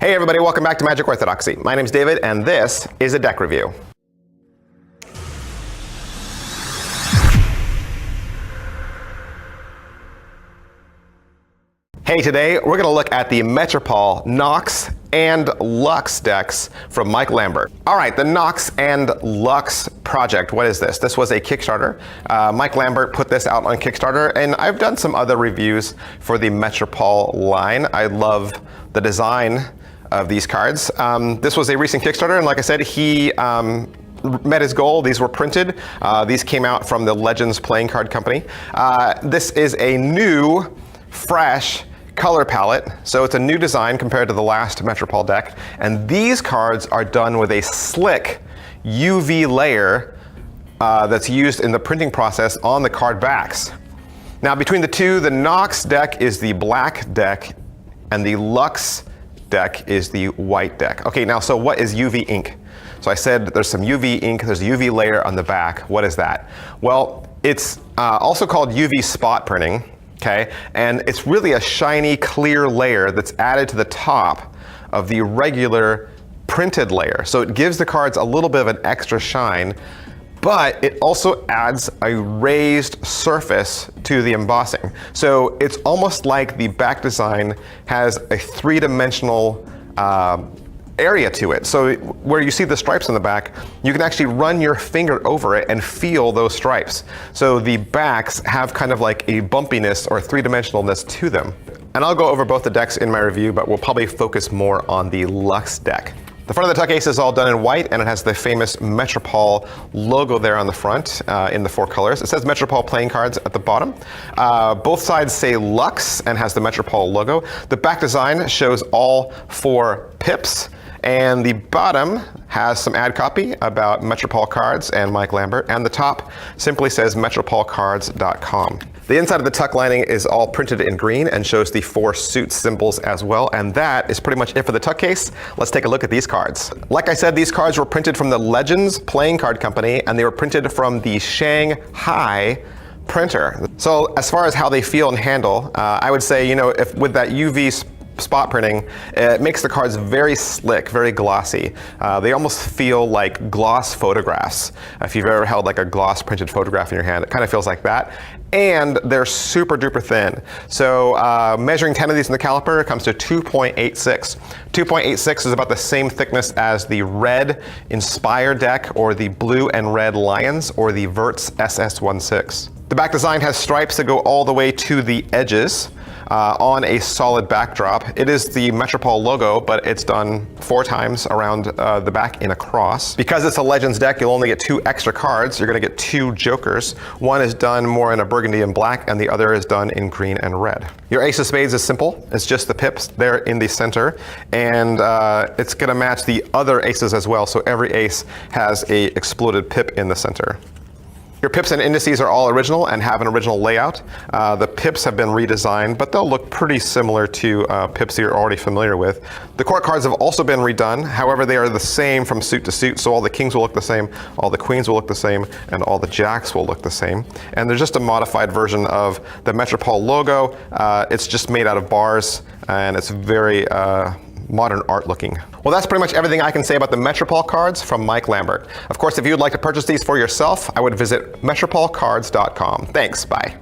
Hey everybody, welcome back to Magic Orthodoxy. My name's David and this is a deck review. Hey, today we're going to look at the Metropol, NOX, and LUX decks from Mike Lambert. All right, the NOX and LUX project, what is this? This was a Kickstarter. Mike Lambert put this out on Kickstarter, and I've done some other reviews for the Metropol line. I love the design of these cards. This was a recent Kickstarter, and like I said, he met his goal. These were printed. These came out from the Legends playing card company. This is a new, fresh color palette, so it's a new design compared to the last Metropol deck, and these cards are done with a slick UV layer that's used in the printing process on the card backs. Now between the two, the NOX deck is the black deck and the LUX deck is the white deck. Okay, now so what is UV ink? So I said there's some UV ink, there's a UV layer on the back. What is that? Well, it's also called UV spot printing. Okay, and it's really a shiny, clear layer that's added to the top of the regular printed layer. So it gives the cards a little bit of an extra shine, but it also adds a raised surface to the embossing. So it's almost like the back design has a three-dimensional area to it. So where you see the stripes on the back, you can actually run your finger over it and feel those stripes. So the backs have kind of like a bumpiness or three-dimensionalness to them. And I'll go over both the decks in my review, but we'll probably focus more on the LUX deck. The front of the tuck case is all done in white, and it has the famous Metropol logo there on the front in the 4 colors. It says Metropol playing cards at the bottom. Both sides say LUX and has the Metropol logo. The back design shows all 4 pips. And the bottom has some ad copy about Metropol cards and Mike Lambert, and the top simply says metropolcards.com. The inside of the tuck lining is all printed in green and shows the 4 suit symbols as well, and that is pretty much it for the tuck case. Let's take a look at these cards. Like I said, these cards were printed from the Legends playing card company, and they were printed from the Shanghai printer. So as far as how they feel and handle, I would say, you know, if with that UV spot printing, it makes the cards very slick, very glossy. They almost feel like gloss photographs. If you've ever held like a gloss printed photograph in your hand, it kind of feels like that. And they're super duper thin. So measuring 10 of these in the caliper comes to 2.86. 2.86 is about the same thickness as the red Inspire deck or the blue and red Lions or the Verts SS16. The back design has stripes that go all the way to the edges. On a solid backdrop. It is the Metropol logo, but it's done 4 times around the back in a cross. Because it's a Legends deck, you'll only get 2 extra cards. You're going to get 2 jokers. One is done more in a burgundy and black, and the other is done in green and red. Your Ace of Spades is simple. It's just the pips there in the center, and it's going to match the other aces as well, so every ace has a exploded pip in the center. Your pips and indices are all original and have an original layout. The pips have been redesigned, but they'll look pretty similar to pips you're already familiar with. The court cards have also been redone. However, they are the same from suit to suit, so all the kings will look the same, all the queens will look the same, and all the jacks will look the same. And they're just a modified version of the Metropol logo. It's just made out of bars, and it's very modern art looking. Well, that's pretty much everything I can say about the Metropol cards from Mike Lambert. Of course, if you would like to purchase these for yourself, I would visit metropolcards.com. Thanks, bye.